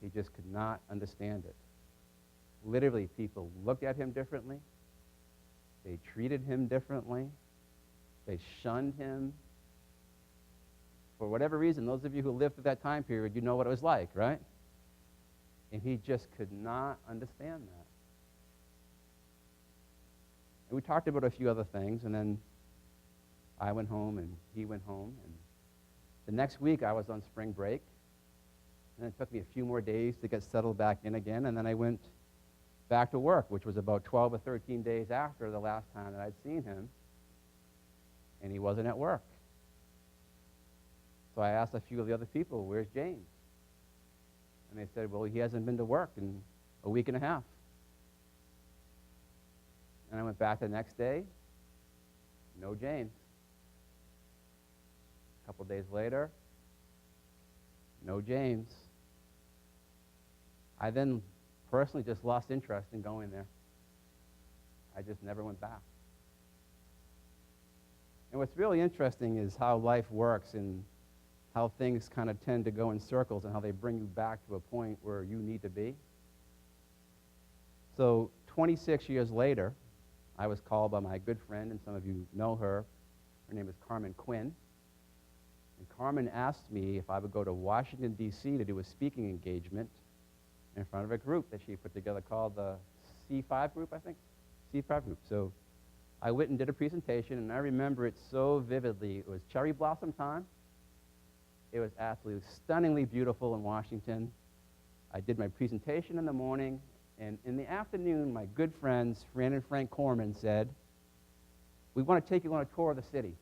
He just could not understand it. Literally, people looked at him differently. They treated him differently. They shunned him. For whatever reason, those of you who lived through that time period, you know what it was like, right? And he just could not understand that. And we talked about a few other things, and then I went home and he went home. And the next week I was on spring break, and it took me a few more days to get settled back in again, and then I went back to work, which was about 12 or 13 days after the last time that I'd seen him, and he wasn't at work. So I asked a few of the other people, where's James? And they said, well, he hasn't been to work in a week and a half. And I went back the next day, no James. A couple days later, no James. I then personally just lost interest in going there. I just never went back. And what's really interesting is how life works and how things kind of tend to go in circles and how they bring you back to a point where you need to be. So 26 years later, I was called by my good friend, and some of you know her. Her name is Carmen Quinn. And Carmen asked me if I would go to Washington, D.C. to do a speaking engagement in front of a group that she put together called the C5 group, I think. C5 group. So I went and did a presentation, and I remember it so vividly. It was cherry blossom time. It was absolutely stunningly beautiful in Washington. I did my presentation in the morning, and in the afternoon, my good friends, Fran and Frank Corman, said, we want to take you on a tour of the city.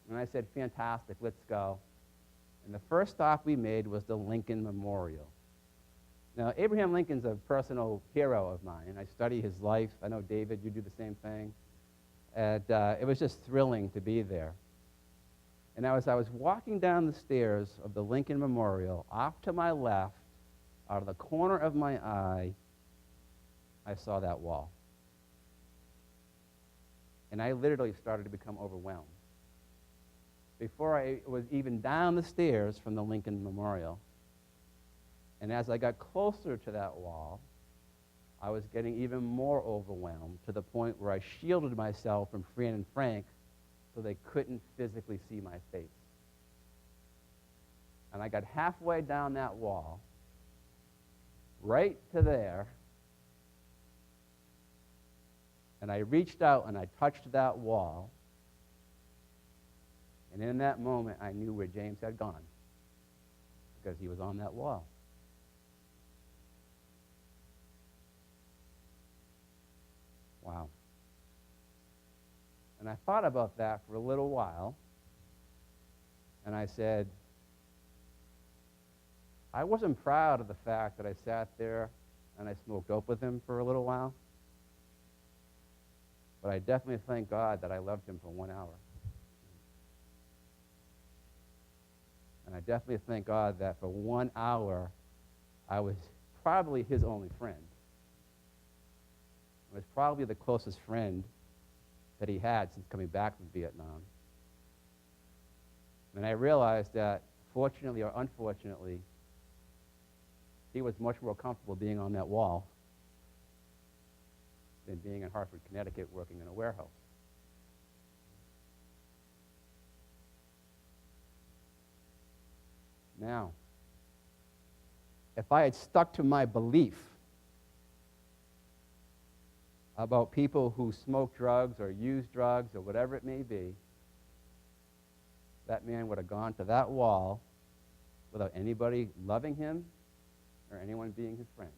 And I said, fantastic, let's go. And the first stop we made was the Lincoln Memorial. Now, Abraham Lincoln's a personal hero of mine. I study his life. I know, David, you do the same thing. And it was just thrilling to be there. And as I was walking down the stairs of the Lincoln Memorial, off to my left, out of the corner of my eye, I saw that wall. And I literally started to become overwhelmed. Before I was even down the stairs from the Lincoln Memorial, and as I got closer to that wall, I was getting even more overwhelmed to the point where I shielded myself from Fran and Frank so they couldn't physically see my face. And I got halfway down that wall, right to there, and I reached out and I touched that wall, and in that moment I knew where James had gone, because he was on that wall. Wow. And I thought about that for a little while, and I said, I wasn't proud of the fact that I sat there and I smoked dope with him for a little while, but I definitely thank God that I loved him for 1 hour. And I definitely thank God that for 1 hour, I was probably his only friend. I was probably the closest friend that he had since coming back from Vietnam. And I realized that, fortunately or unfortunately, he was much more comfortable being on that wall than being in Hartford, Connecticut, working in a warehouse. Now, if I had stuck to my belief about people who smoke drugs or use drugs or whatever it may be, that man would have gone to that wall without anybody loving him or anyone being his friend.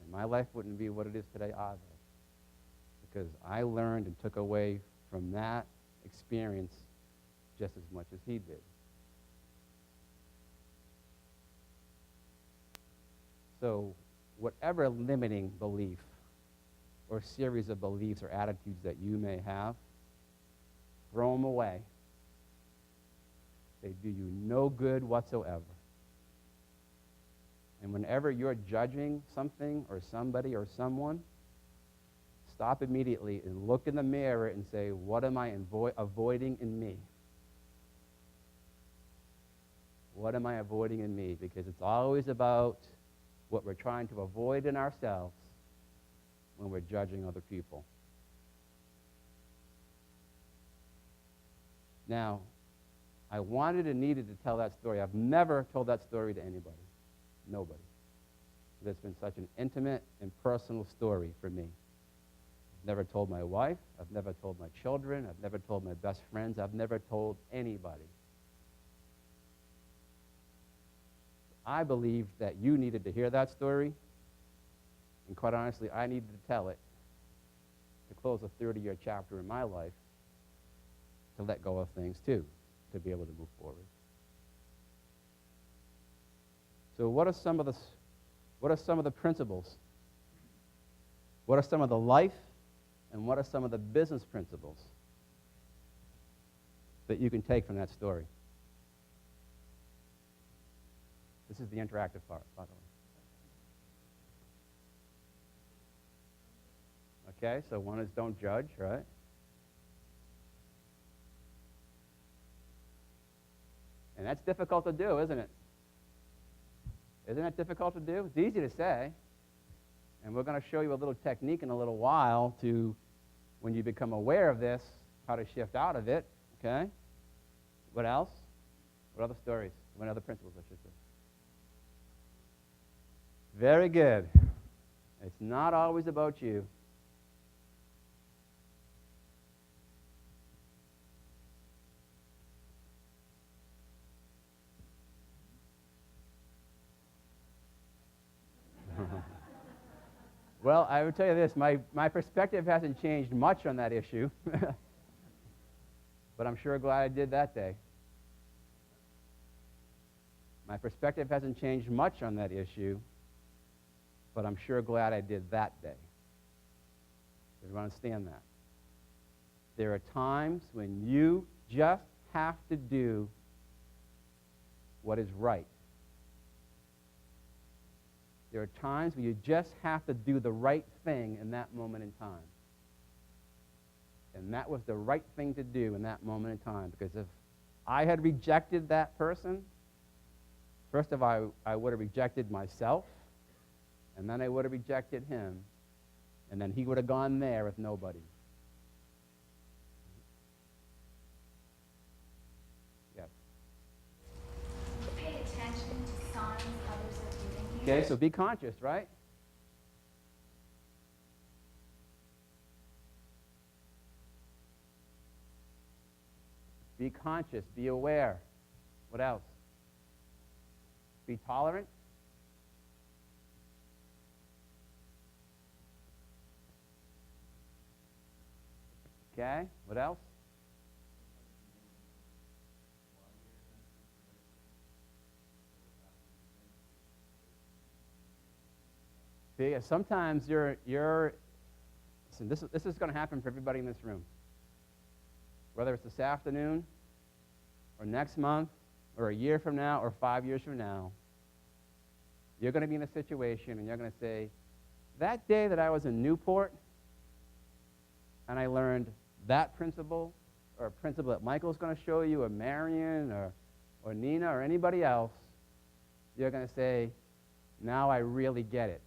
And my life wouldn't be what it is today either, because I learned and took away from that experience just as much as he did. So whatever limiting belief or series of beliefs or attitudes that you may have, throw them away. They do you no good whatsoever. And whenever you're judging something or somebody or someone, stop immediately and look in the mirror and say, what am I avoiding in me? What am I avoiding in me? Because it's always about what we're trying to avoid in ourselves when we're judging other people. Now, I wanted and needed to tell that story. I've never told that story to anybody. Nobody. It's been such an intimate and personal story for me. I've never told my wife. I've never told my children. I've never told my best friends. I've never told anybody. I believed that you needed to hear that story, and quite honestly, I needed to tell it to close a 30-year chapter in my life, to let go of things too, to be able to move forward. So what are some of the principles? What are some of the life and what are some of the business principles that you can take from that story? This is the interactive part, by the way. Okay, so one is don't judge, right? And that's difficult to do, isn't it? Isn't it difficult to do? It's easy to say. And we're going to show you a little technique in a little while to, when you become aware of this, how to shift out of it, okay? What else? What other stories? What other principles, I should say? Very good. It's not always about you. Well, I would tell you this, my perspective hasn't changed much on that issue, but I'm sure glad I did that day. My perspective hasn't changed much on that issue, but I'm sure glad I did that day. Everyone understand that? There are times when you just have to do what is right. There are times when you just have to do the right thing in that moment in time. And that was the right thing to do in that moment in time, because if I had rejected that person, first of all, I would have rejected myself, and then I would have rejected him, and then he would have gone there with nobody. Yes. Pay attention to signs others are giving you. Okay, so be conscious, right? Be conscious, be aware. What else? Be tolerant. Okay, what else? See, sometimes you're listen, this is going to happen for everybody in this room. Whether it's this afternoon, or next month, or a year from now, or 5 years from now, you're going to be in a situation and you're going to say, that day that I was in Newport and I learned that principle, or a principle that Michael's going to show you, or Marion, or Nina, or anybody else, you're going to say, now I really get it.